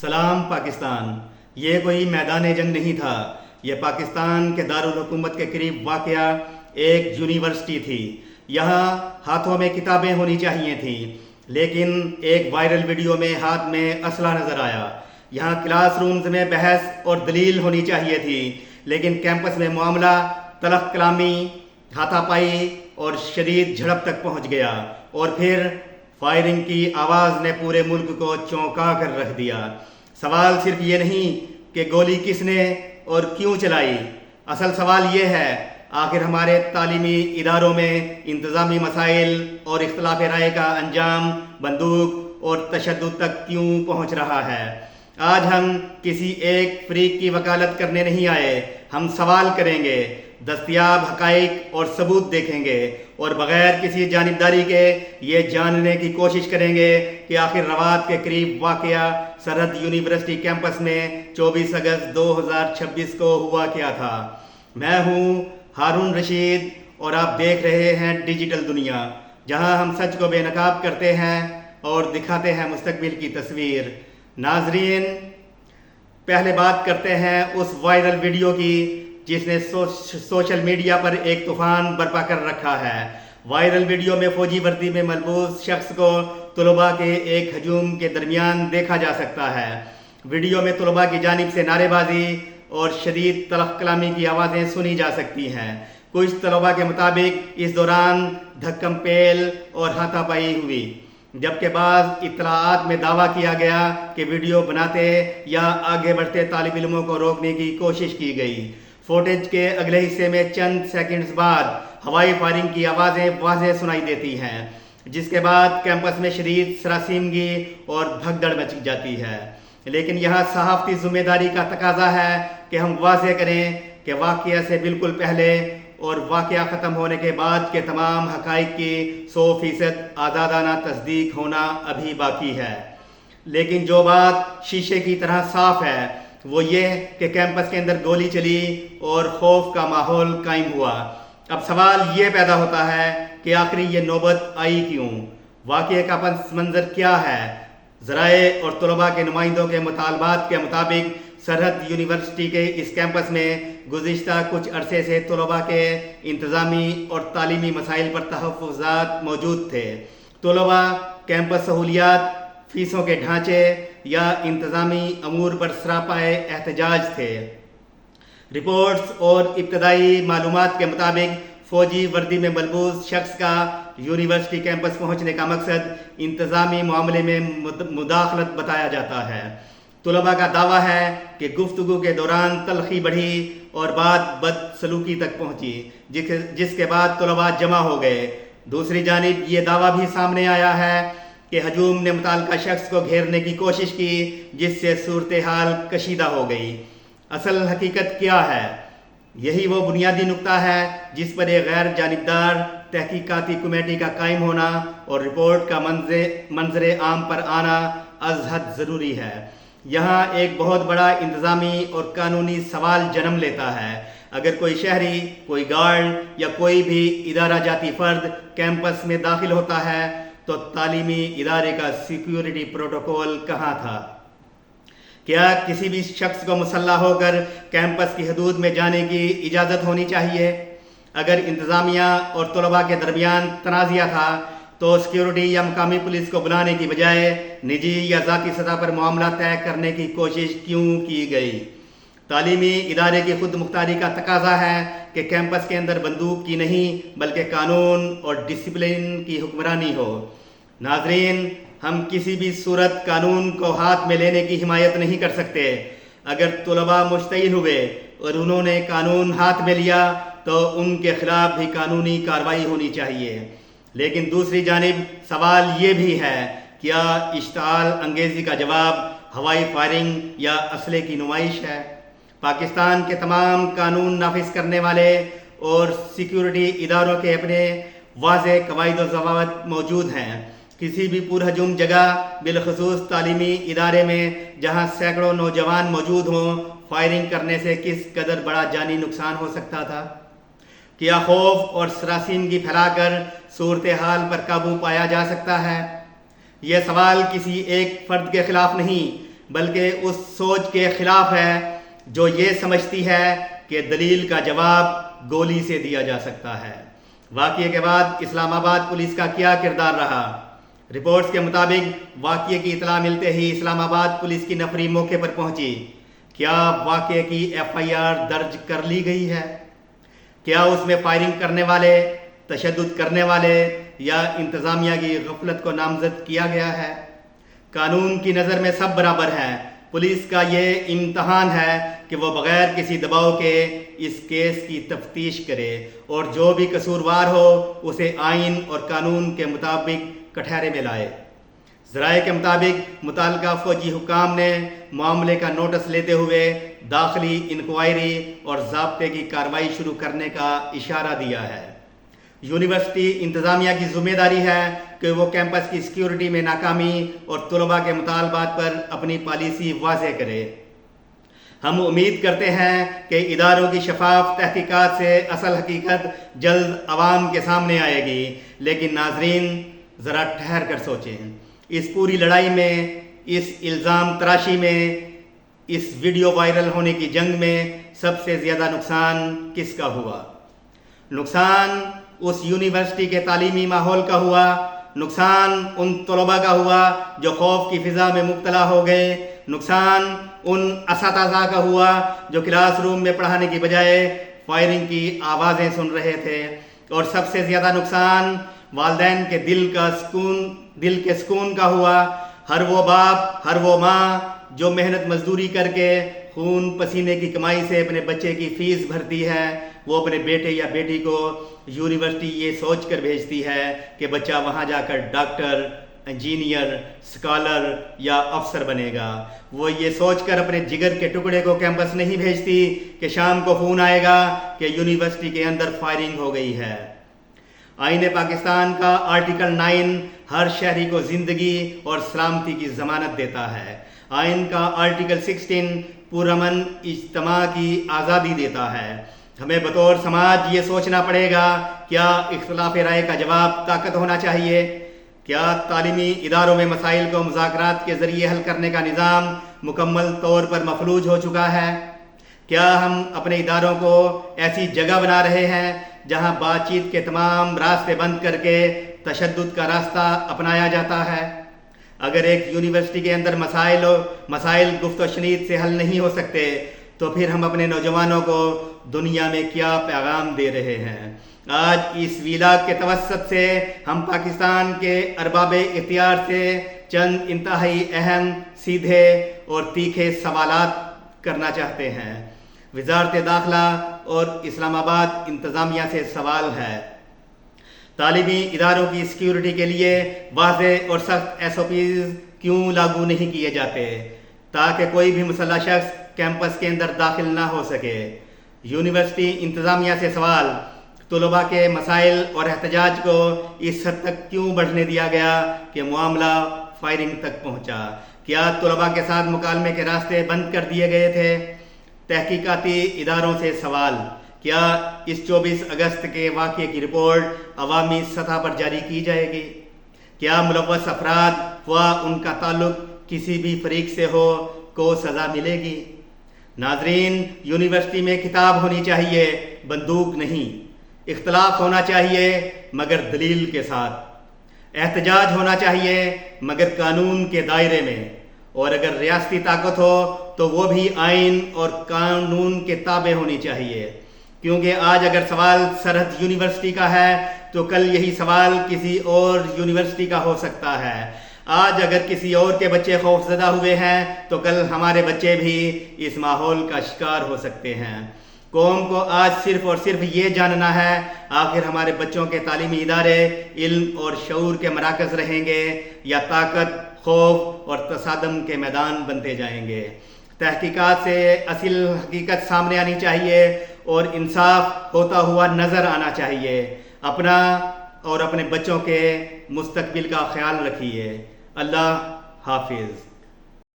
سلام پاکستان۔ یہ کوئی میدان جنگ نہیں تھا، یہ پاکستان کے دارالحکومت کے قریب واقع ایک یونیورسٹی تھی۔ یہاں ہاتھوں میں کتابیں ہونی چاہیے تھیں، لیکن ایک وائرل ویڈیو میں ہاتھ میں اسلحہ نظر آیا۔ یہاں کلاس رومز میں بحث اور دلیل ہونی چاہیے تھی، لیکن کیمپس میں معاملہ تلخ کلامی، ہاتھا پائی اور شدید جھڑپ تک پہنچ گیا، اور پھر فائرنگ کی آواز نے پورے ملک کو چونکا کر رکھ دیا۔ سوال صرف یہ نہیں کہ گولی کس نے اور کیوں چلائی، اصل سوال یہ ہے آخر ہمارے تعلیمی اداروں میں انتظامی مسائل اور اختلاف رائے کا انجام بندوق اور تشدد تک کیوں پہنچ رہا ہے۔ آج ہم کسی ایک فریق کی وکالت کرنے نہیں آئے، ہم سوال کریں گے، دستیاب حقائق اور ثبوت دیکھیں گے، اور بغیر کسی جانبداری کے یہ جاننے کی کوشش کریں گے کہ آخر روات کے قریب واقع سرحد یونیورسٹی کیمپس میں 24 اگست 2026 کو ہوا کیا تھا۔ میں ہوں ہارون رشید اور آپ دیکھ رہے ہیں ڈیجیٹل دنیا، جہاں ہم سچ کو بے نقاب کرتے ہیں اور دکھاتے ہیں مستقبل کی تصویر۔ ناظرین، پہلے بات کرتے ہیں اس وائرل ویڈیو کی جس نے سوشل میڈیا پر ایک طوفان برپا کر رکھا ہے۔ وائرل ویڈیو میں فوجی وردی میں ملبوس شخص کو طلباء کے ایک ہجوم کے درمیان دیکھا جا سکتا ہے۔ ویڈیو میں طلباء کی جانب سے نعرے بازی اور شدید تلخ کلامی کی آوازیں سنی جا سکتی ہیں۔ کچھ طلباء کے مطابق اس دوران دھکم پیل اور ہاتھا پائی ہوئی، جبکہ بعض اطلاعات میں دعویٰ کیا گیا کہ ویڈیو بناتے یا آگے بڑھتے طالب علموں کو روکنے کی کوشش کی گئی۔ فوٹیج کے اگلے حصے میں چند سیکنڈز بعد ہوائی فائرنگ کی آوازیں واضح سنائی دیتی ہیں، جس کے بعد کیمپس میں شدید سراسیمگی اور بھگدڑ مچ جاتی ہے۔ لیکن یہاں صحافتی ذمہ داری کا تقاضا ہے کہ ہم واضح کریں کہ واقعہ سے بالکل پہلے اور واقعہ ختم ہونے کے بعد کے تمام حقائق کی 100% آزادانہ تصدیق ہونا ابھی باقی ہے۔ لیکن جو بات شیشے کی طرح صاف ہے وہ یہ کہ کیمپس کے اندر گولی چلی اور خوف کا ماحول قائم ہوا۔ اب سوال یہ پیدا ہوتا ہے کہ آخری یہ نوبت آئی کیوں؟ واقعے کا پس منظر کیا ہے؟ ذرائع اور طلباء کے نمائندوں کے مطالبات کے مطابق سرحد یونیورسٹی کے اس کیمپس میں گزشتہ کچھ عرصے سے طلباء کے انتظامی اور تعلیمی مسائل پر تحفظات موجود تھے۔ طلباء کیمپس سہولیات، فیسوں کے ڈھانچے یا انتظامی امور پر سراپائے احتجاج تھے۔ رپورٹس اور ابتدائی معلومات کے مطابق فوجی وردی میں ملبوس شخص کا یونیورسٹی کیمپس پہنچنے کا مقصد انتظامی معاملے میں مداخلت بتایا جاتا ہے۔ طلباء کا دعویٰ ہے کہ گفتگو کے دوران تلخی بڑھی اور بات بد سلوکی تک پہنچی، جس کے بعد طلباء جمع ہو گئے۔ دوسری جانب یہ دعویٰ بھی سامنے آیا ہے کہ ہجوم نے متعلقہ شخص کو گھیرنے کی کوشش کی، جس سے صورتحال کشیدہ ہو گئی۔ اصل حقیقت کیا ہے؟ یہی وہ بنیادی نقطہ ہے جس پر ایک غیر جانبدار تحقیقاتی کمیٹی کا قائم ہونا اور رپورٹ کا منظر عام پر آنا از حد ضروری ہے۔ یہاں ایک بہت بڑا انتظامی اور قانونی سوال جنم لیتا ہے۔ اگر کوئی شہری، کوئی گارڈ یا کوئی بھی ادارہ جاتی فرد کیمپس میں داخل ہوتا ہے تو تعلیمی ادارے کا سیکیورٹی پروٹوکول کہاں تھا؟ کیا کسی بھی شخص کو مسلح ہو کر کیمپس کی حدود میں جانے کی اجازت ہونی چاہیے؟ اگر انتظامیہ اور طلباء کے درمیان تنازعہ تھا تو سیکیورٹی یا مقامی پولیس کو بلانے کی بجائے نجی یا ذاتی سطح پر معاملہ طے کرنے کی کوشش کیوں کی گئی؟ تعلیمی ادارے کی خود مختاری کا تقاضا ہے کہ کیمپس کے اندر بندوق کی نہیں بلکہ قانون اور ڈسپلن کی حکمرانی ہو۔ ناظرین، ہم کسی بھی صورت قانون کو ہاتھ میں لینے کی حمایت نہیں کر سکتے۔ اگر طلباء مشتعل ہوئے اور انہوں نے قانون ہاتھ میں لیا تو ان کے خلاف بھی قانونی کارروائی ہونی چاہیے۔ لیکن دوسری جانب سوال یہ بھی ہے، کیا اشتعال انگیزی کا جواب ہوائی فائرنگ یا اسلحے کی نمائش ہے؟ پاکستان کے تمام قانون نافذ کرنے والے اور سیکیورٹی اداروں کے اپنے واضح قواعد و ضوابط موجود ہیں۔ کسی بھی پرہجوم جگہ، بالخصوص تعلیمی ادارے میں جہاں سینکڑوں نوجوان موجود ہوں، فائرنگ کرنے سے کس قدر بڑا جانی نقصان ہو سکتا تھا؟ کیا خوف اور سراسیمگی پھیلا کر صورتحال پر قابو پایا جا سکتا ہے؟ یہ سوال کسی ایک فرد کے خلاف نہیں بلکہ اس سوچ کے خلاف ہے جو یہ سمجھتی ہے کہ دلیل کا جواب گولی سے دیا جا سکتا ہے۔ واقعے کے بعد اسلام آباد پولیس کا کیا کردار رہا؟ رپورٹس کے مطابق واقعے کی اطلاع ملتے ہی اسلام آباد پولیس کی نفری موقع پر پہنچی۔ کیا واقعے کی FIR درج کر لی گئی ہے؟ کیا اس میں فائرنگ کرنے والے، تشدد کرنے والے یا انتظامیہ کی غفلت کو نامزد کیا گیا ہے؟ قانون کی نظر میں سب برابر ہیں۔ پولیس کا یہ امتحان ہے کہ وہ بغیر کسی دباؤ کے اس کیس کی تفتیش کرے اور جو بھی قصوروار ہو اسے آئین اور قانون کے مطابق کٹہرے میں لائے۔ ذرائع کے مطابق متعلقہ فوجی حکام نے معاملے کا نوٹس لیتے ہوئے داخلی انکوائری اور ضابطے کی کارروائی شروع کرنے کا اشارہ دیا ہے۔ یونیورسٹی انتظامیہ کی ذمہ داری ہے کہ وہ کیمپس کی سیکیورٹی میں ناکامی اور طلباء کے مطالبات پر اپنی پالیسی واضح کرے۔ ہم امید کرتے ہیں کہ اداروں کی شفاف تحقیقات سے اصل حقیقت جلد عوام کے سامنے آئے گی، لیکن ناظرین ذرا ٹھہر کر سوچیں، اس پوری لڑائی میں، اس الزام تراشی میں، اس ویڈیو وائرل ہونے کی جنگ میں سب سے زیادہ نقصان کس کا ہوا؟ نقصان اس یونیورسٹی کے تعلیمی ماحول کا ہوا، نقصان ان طلباء کا ہوا جو خوف کی فضا میں مبتلا ہو گئے، نقصان ان اساتذہ کا ہوا جو کلاس روم میں پڑھانے کی بجائے فائرنگ کی آوازیں سن رہے تھے، اور سب سے زیادہ نقصان والدین کے دل کے سکون کا ہوا۔ ہر وہ باپ، ہر وہ ماں جو محنت مزدوری کر کے خون پسینے کی کمائی سے اپنے بچے کی فیس بھرتی ہے، وہ اپنے بیٹے یا بیٹی کو یونیورسٹی یہ سوچ کر بھیجتی ہے کہ بچہ وہاں جا کر ڈاکٹر، انجینئر، اسکالر یا افسر بنے گا۔ وہ یہ سوچ کر اپنے جگر کے ٹکڑے کو کیمپس نہیں بھیجتی کہ شام کو فون آئے گا کہ یونیورسٹی کے اندر فائرنگ ہو گئی ہے۔ آئین پاکستان کا آرٹیکل 9 ہر شہری کو زندگی اور سلامتی کی ضمانت دیتا ہے۔ آئین کا آرٹیکل 16 پرامن اجتماع کی آزادی دیتا ہے۔ ہمیں بطور سماج یہ سوچنا پڑے گا، کیا اختلاف رائے کا جواب طاقت ہونا چاہیے؟ کیا تعلیمی اداروں میں مسائل کو مذاکرات کے ذریعے حل کرنے کا نظام مکمل طور پر مفلوج ہو چکا ہے؟ کیا ہم اپنے اداروں کو ایسی جگہ بنا رہے ہیں جہاں بات چیت کے تمام راستے بند کر کے تشدد کا راستہ اپنایا جاتا ہے؟ اگر ایک یونیورسٹی کے اندر مسائل گفت و شنید سے حل نہیں ہو سکتے تو پھر ہم اپنے نوجوانوں کو دنیا میں کیا پیغام دے رہے ہیں؟ آج اس ویلاگ کے توسط سے ہم پاکستان کے ارباب اختیار سے چند انتہائی اہم، سیدھے اور تیکھے سوالات کرنا چاہتے ہیں۔ وزارت داخلہ اور اسلام آباد انتظامیہ سے سوال ہے، تعلیمی اداروں کی سیکیورٹی کے لیے واضح اور سخت SOPs کیوں لاگو نہیں کیے جاتے تاکہ کوئی بھی مسلح شخص کیمپس کے اندر داخل نہ ہو سکے؟ یونیورسٹی انتظامیہ سے سوال، طلباء کے مسائل اور احتجاج کو اس حد تک کیوں بڑھنے دیا گیا کہ معاملہ فائرنگ تک پہنچا؟ کیا طلباء کے ساتھ مکالمے کے راستے بند کر دیے گئے تھے؟ تحقیقاتی اداروں سے سوال، کیا اس 24 اگست کے واقعے کی رپورٹ عوامی سطح پر جاری کی جائے گی؟ کیا ملوث افراد و ان کا تعلق کسی بھی فریق سے ہو کو سزا ملے گی؟ ناظرین، یونیورسٹی میں کتاب ہونی چاہیے، بندوق نہیں۔ اختلاف ہونا چاہیے مگر دلیل کے ساتھ۔ احتجاج ہونا چاہیے مگر قانون کے دائرے میں، اور اگر ریاستی طاقت ہو تو وہ بھی آئین اور قانون کے تابع ہونی چاہیے، کیونکہ آج اگر سوال سرحد یونیورسٹی کا ہے تو کل یہی سوال کسی اور یونیورسٹی کا ہو سکتا ہے۔ آج اگر کسی اور کے بچے خوفزدہ ہوئے ہیں تو کل ہمارے بچے بھی اس ماحول کا شکار ہو سکتے ہیں۔ قوم کو آج صرف اور صرف یہ جاننا ہے، آخر ہمارے بچوں کے تعلیمی ادارے علم اور شعور کے مراکز رہیں گے یا طاقت، خوف اور تصادم کے میدان بنتے جائیں گے؟ تحقیقات سے اصل حقیقت سامنے آنی چاہیے اور انصاف ہوتا ہوا نظر آنا چاہیے۔ اپنا اور اپنے بچوں کے مستقبل کا خیال رکھیے۔ اللہ حافظ۔